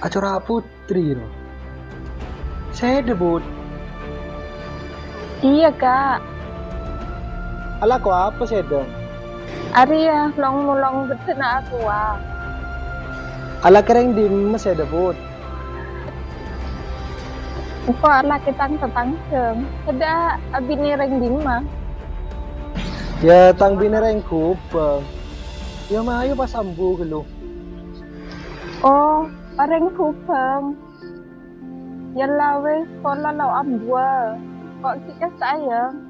Acara putri no. Saya debut. Iya kak, Ala ko apa saya dong? ari ya long mulong betul na aku Ala kereng di mas saya debut. Ko ala kitang tatang ceng, kada abini reng dima. Ya tang binereng kupang. Ya mayo pas ambu gelo. Oh, areng kupang. Yalla wes kola lau ambua. Kok kita sayang?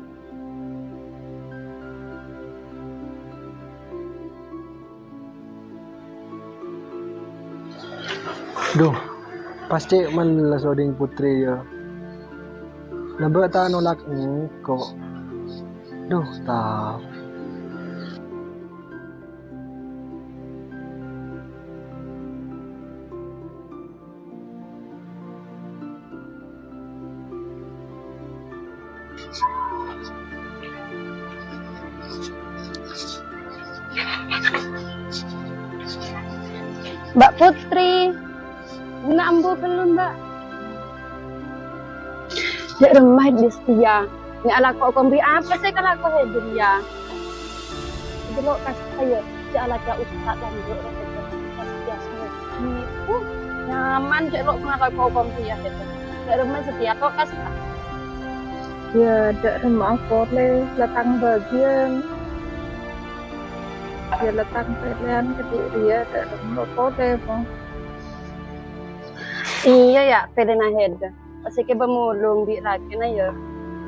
Duh, pasti man lasoding putri ya. Naba ta nolak ko. Duh, ta. Mbak Putri, nak ambu belum mbak? Dek remah di setia. Ni ala kau kombi apa sih kalau kau hidup ya? Belok kasih saya, si ala kau ustad lambu setia semua. Ni nyaman cek lo mengalau kau kombi ya itu. Dek remah setia kau kasih. Ya, dek remah kau le letang bagian. Dia letang pilihan ke dia dek remah kau le bang. Iya ya, pede na head. Kasi ke bemulung di laki na ya.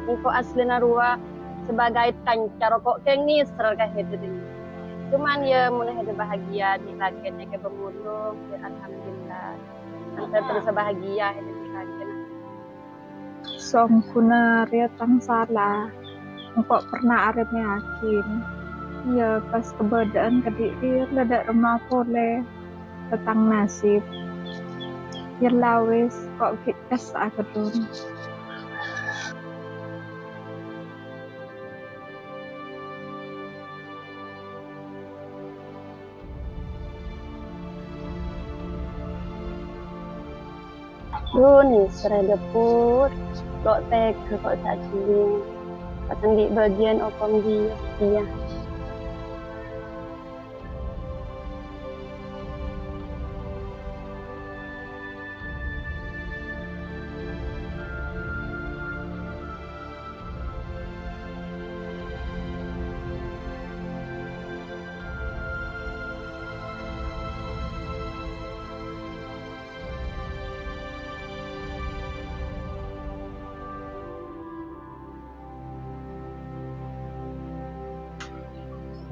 Engko asli na ruwa sebagai tancar kok keng ni seral ka head din. Cuman ya mun head bahagia di laki na ke bemulung, ya alhamdulillah. Anta terus bahagia head di laki na. Song kuna ria tang salah. Engko pernah arep yakin. Ya pas kebadaan kedik ledak rumah pole tentang nasib. Yalla wes kok fitas aku dun. Nih sereda put, lo tek kok tak ciling. Pasang di bagian okom dia.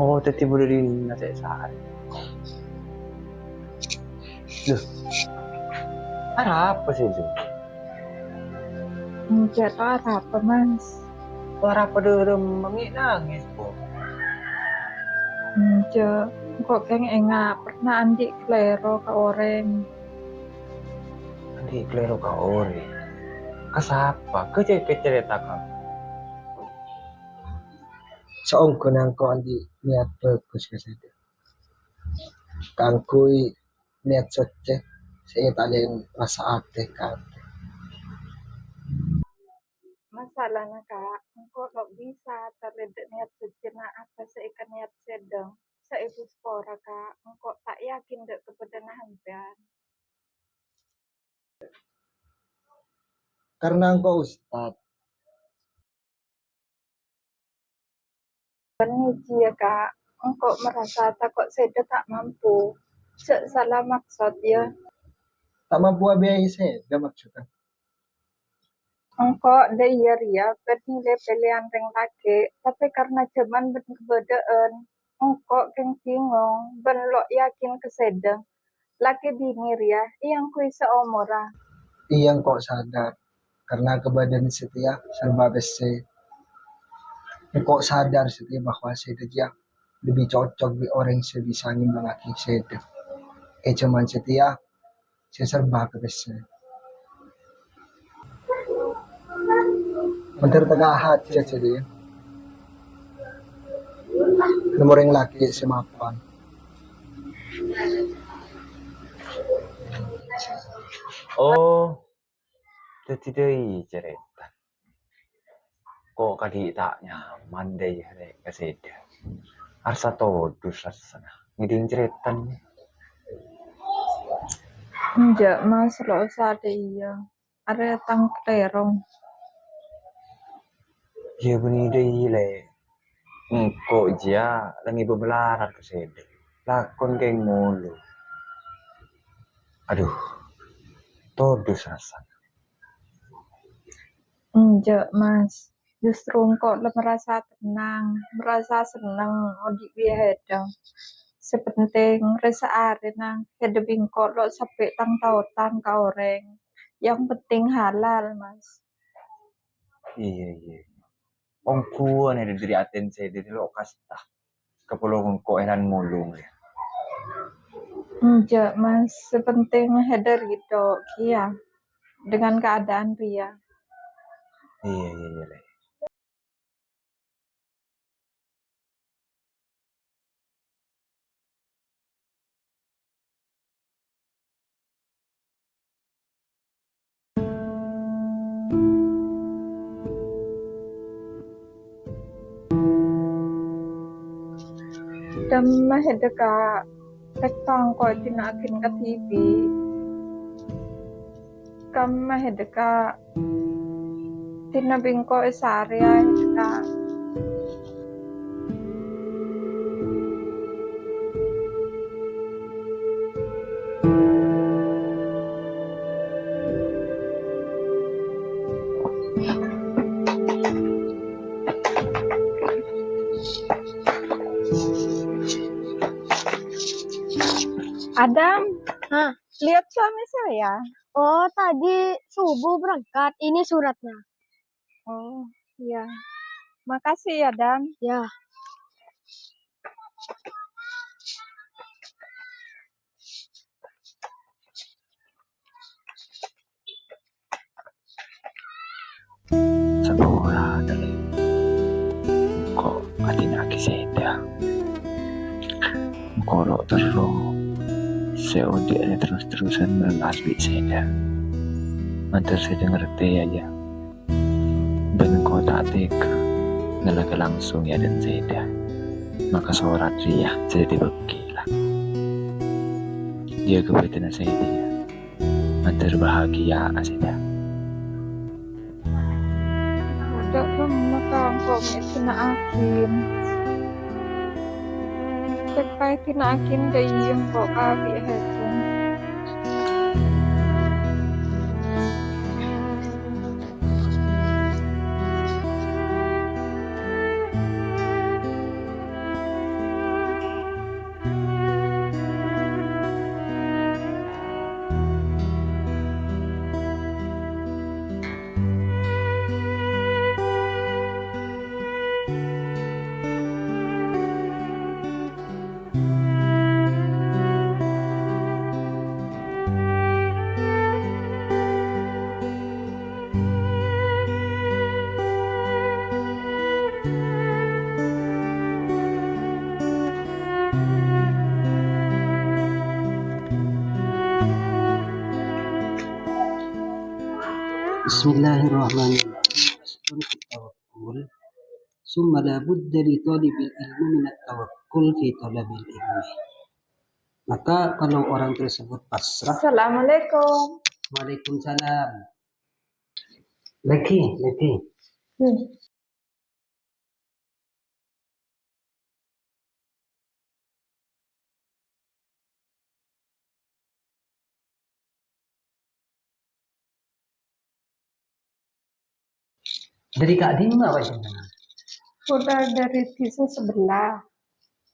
Oh, teti boleh din na sa saan. Duh. Harap apa sih itu? Enggak apa mas. Harap ada mami nangis po. Enggak, kok keng enggak pernah andi klero ke orang. Hindi klaro ka ori. Kasapa? Cerita ka. Saong ko nang ko andi niat bagus kasi itu. Kangkui niat sotse. Saya talin rasa ate kan. Masalah na kak, engkau kok bisa terlibat niat sejenak apa seikan niat sedang. Seibu spora kak, engkau tak yakin dek kebenaran kan. Karena engkau ustad. Niji ya kak, engkau merasa takut seda tak mampu. Salah maksud ya. Tak mampu biaya saya, dah maksudnya. Engkau dia ria bernilai pilihan ring lagi, tapi karena zaman berbedaan, engkau keng bingung, belok yakin kesedang. Laki bini ria, yang kui seumurah. Iyang kok sadar. Karena kebadan setia serba besi. Kok sadar setia bahwa saya dia lebih cocok di orang sebisa laki saya. Cuman setia, saya serba ke besi. Bentar tegahat siya dia. Nomor yang laki semapan. Oh, jadi deui cerita. Kok kadi tak nyaman deh rek kaseda. Arsa todus rasana. Ngiding cerita nih. Enggak mas, lo usah ada iya. Ada tang terong. Ya beni deui le. Engko ja langi bebelaran kaseda. Lakon keng mulu. Aduh, todus rasana. Enggak mas, justru kok lo merasa tenang, merasa senang odi biasa. Sepenting resa are nang hede bingkok lo sampai tang tautan ka orang. Yang penting halal mas. Iya. Ong kuan ada dari aten saya dari lo kasta. Kapulong ko enan mulung ya. Enggak mas, sepenting hede gitu kia dengan keadaan ria. Iya le. Dan hede ka petang ko tinakin ka TV. Kama hede ka tinabing ko sa area hede ka. Adam, lihat suami saya. Oh, tadi subuh berangkat. Ini suratnya. Oh, iya. Makasih ya, Adam. Ya. Sabora dali. Ko atin aki seda. Koro terus. Seodi ada terus-terusan melalui seda. Mantar saya ngerti aja. Ben ko tatik. Ngalaga langsung ya dan seda. Maka suara dia jadi bergila. Dia kebetulan saya dia. Mantar bahagia asida. Udah maka kok tinaakin. Tekay tinaakin dayong kok kabi heto. Bismillahirrahmanirrahim. Aslun fi tawakkul. Summa la budda li talibil ilmi min at-tawakkul fi talabil ilmi. Maka kalau orang tersebut pasrah, Assalamualaikum. Waalaikumsalam. Lagi. Dari Kak Dima Pak jenengan. Udah dari desa sebelah.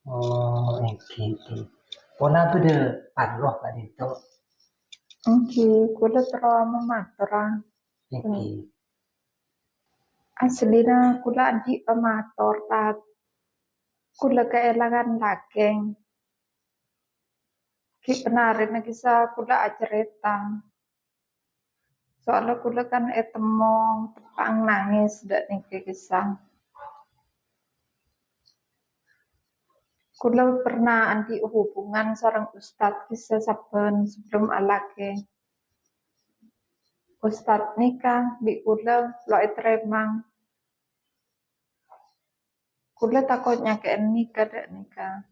Oh, gitu. Pona tuh de panroh Kak Dito. Oke, kula terlalu materang. Iki. Aslina kula adik pemator tat. Kula keelangan lageng. Ki penarin kisah kula acerita. Soalnya kula kan temong tepang nangis dak niki kisah. Kula pernah anti hubungan seorang ustadz kisah saben sebelum alake. Ustad nikah bi kula lo tremang. Kula takutnya ke nikah dek nikah.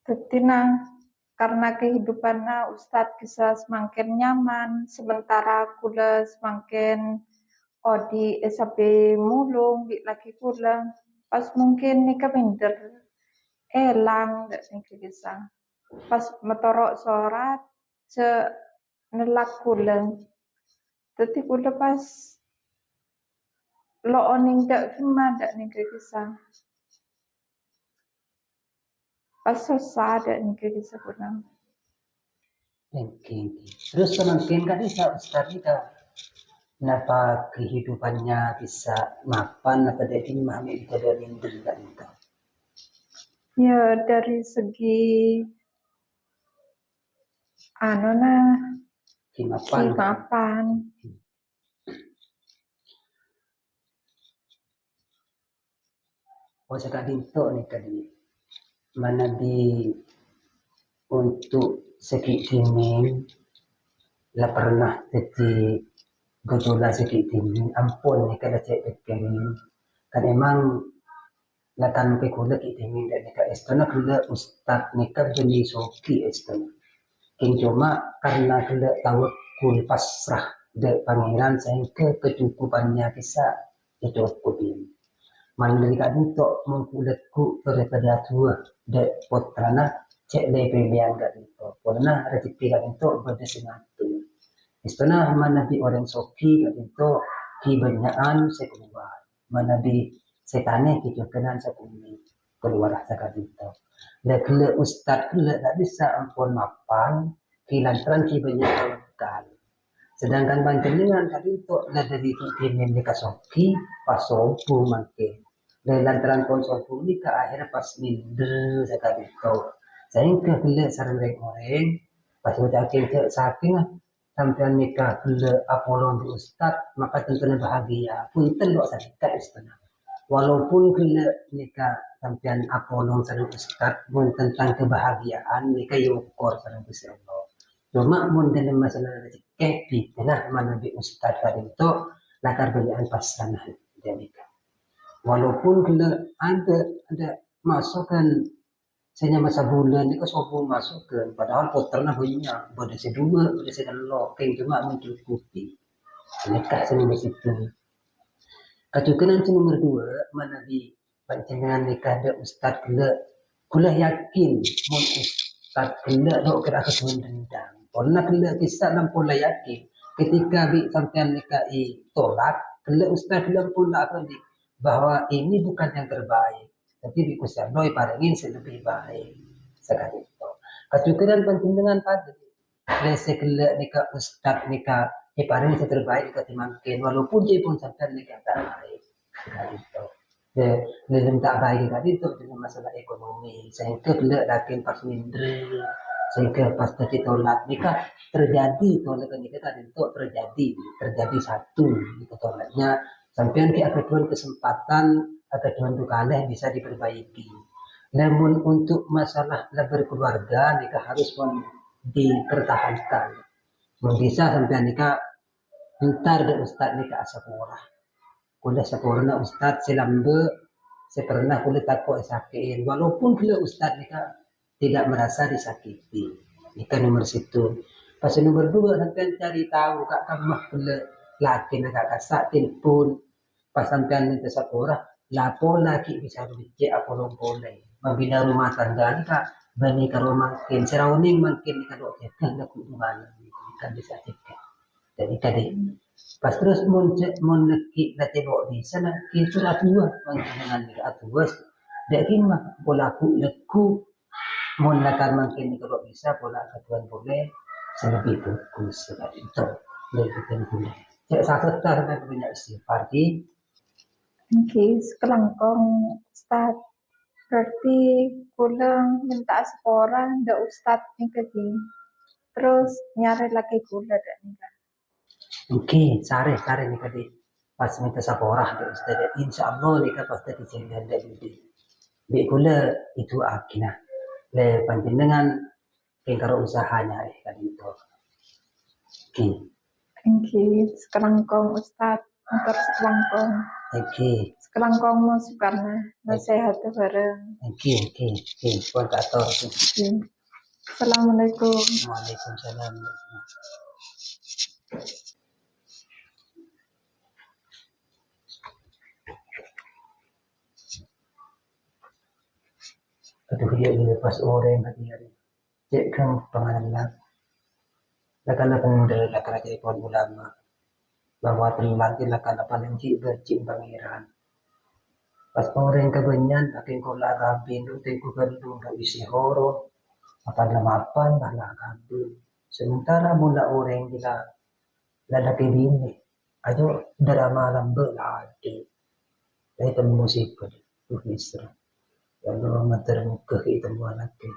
Tetina karena kehidupannya Ustadz bisa semakin nyaman, sementara kula semakin di SAP mulung di laki kula. Pas mungkin nikah minder, elang dak nikah kisah. Pas metorok sorat, se nelak kula. Tapi kula pas lo oning dak kema dak nikah kisah. Pas susah dak nikah kisah kula. Oke. Terus mungkin kan bisa Ustaz kita kenapa kehidupannya bisa mapan apa dari memahami kita dari minder kan itu. Ya dari segi Kimapan. kimapan. Oh sekali itu nih tadi mana di untuk segi timing lah pernah jadi gejolak segi timing ampun nih kada cek pikirin kan emang latan ke kula ki timing dan nika istana kula ustad nika jadi soki istana king cuma karena kula tahu kul pasrah de pangeran sehingga kecukupannya bisa dicukupin mandiri kan untuk mengkuletku daripada tua de putrana cek de pilihan kan itu karena rezeki kan itu berdestinasi istana mana di orang soki kan itu kebanyakan sekuat mana di setane gitu kenan sepuluh keluar zakat itu dan kele ustad kele tak bisa ampun mapan kilantaran kebanyakan kan sedangkan panjenengan tadi itu dari kikimin di kasoki pas sopu makin dan lantaran konsopu ini ke akhirnya pas minder zakat itu sehingga kele sarang orang pas udah akhirnya saking sampai nikah kele Apollo di ustad maka tentunya bahagia punten lo sakit istana walaupun kele nikah sampai Apollo sarang ustad pun tentang kebahagiaan nikah yukur sarang Gusti Allah cuma mun dalam masalah rezeki nah mana di ustad tadi itu lakar banyakan pasangan dia nikah walaupun kele ada masukan saya masa bulan itu sopo masukkan padahal puternya banyak pada sedua pada sedalo kayak cuma mencukupi nikah seni situ kacukenan nomor 2 mana di pancengan nikah ada ustad kula yakin mun ustad kula do kira kesuwen dendam karena kula kisah dan kula yakin ketika bi sampean nikah tolak kula ustad kula pula akan di bahwa ini bukan yang terbaik tapi di kusarnoi parangin lebih baik sekali itu. Kacukuran penting dengan tadi. Lese kele nika ustad nika parangin terbaik ketimangkin walaupun dia pun sampai nika tak baik sekali itu. Dalam tak baik tadi itu dengan masalah ekonomi sehingga kele lakin pas minder sehingga pas tadi tolak nika terjadi tolak nika tadi itu terjadi satu itu tolaknya sampai ke akan kesempatan atau Tuhan kalah bisa diperbaiki. Namun untuk masalah berkeluarga nikah harus dipertahankan. Bisa sampai nikah entar de ustad nikah asapura. Kuda sapura na ustad selambe pernah kuda takut sakitin. Walaupun kuda ustad nikah tidak merasa disakiti. Nikah nomor situ. Pas nomor 2 sampai cari tahu kak kamah kuda laki nak kasatin pun pas sampai nikah sapura lapo lagi bisa bijak apa boleh membina rumah tangga ni kak bani karo makin surrounding makin ni kado kan nak hubungan kan bisa cekak jadi tadi pas terus mun neki na tebok di sana itu atua dengan ni atua dak mah bola ku leku mun nakar makin ni kado bisa bola ketuan boleh selebih bagus sekali itu lebih boleh saya sakit sampai banyak istighfar di Oke, sekelangkong Ustad. Berarti kula minta sepora ndak Ustad nikah ki. Terus nyari lagi kula dak nikah. Oke, sare nih tadi pas minta saporah deh Ustaz. Insya Allah nih pas tadi jangan dari di kula itu akina. Le panjenengan kengkaro usahanya tadi itu. Oke. Engki sekelangkong Ustadz motor sekelangkong Oke, masukkan nasihat bareng. oke. Puan kator. Assalamualaikum. Waalaikumsalam. Aduh, dia lepas orang hati hari. Cek kan pengalaman. Lakala pendel, lakala jadi pohon ulama. Bahwa terlatih lakala paling cik pangeran. Pas orang kebanyan, aking ko lakabin, uting ko gandung na isi horo. Mapan lakabin. Sementara mula orang gila lalaki dini. Ajo drama lambe lagi. Itu musik ko. Tuh, lalu mater muka kita buat lagi.